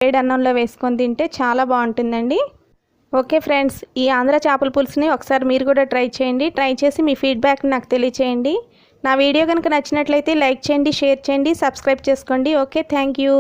వేడి అన్నంలో వేసుకొని తింటే చాలా బాగుంటుందండి. ఓకే ఫ్రెండ్స్, ఈ ఆంధ్ర చేపల పులుసుని ఒకసారి మీరు కూడా ట్రై చేయండి. ట్రై చేసి మీ ఫీడ్బ్యాక్ని నాకు తెలియచేయండి. నా వీడియో కనుక నచ్చినట్లయితే లైక్ చేయండి, షేర్ చేయండి, సబ్స్క్రైబ్ చేసుకోండి. Okay, thank you.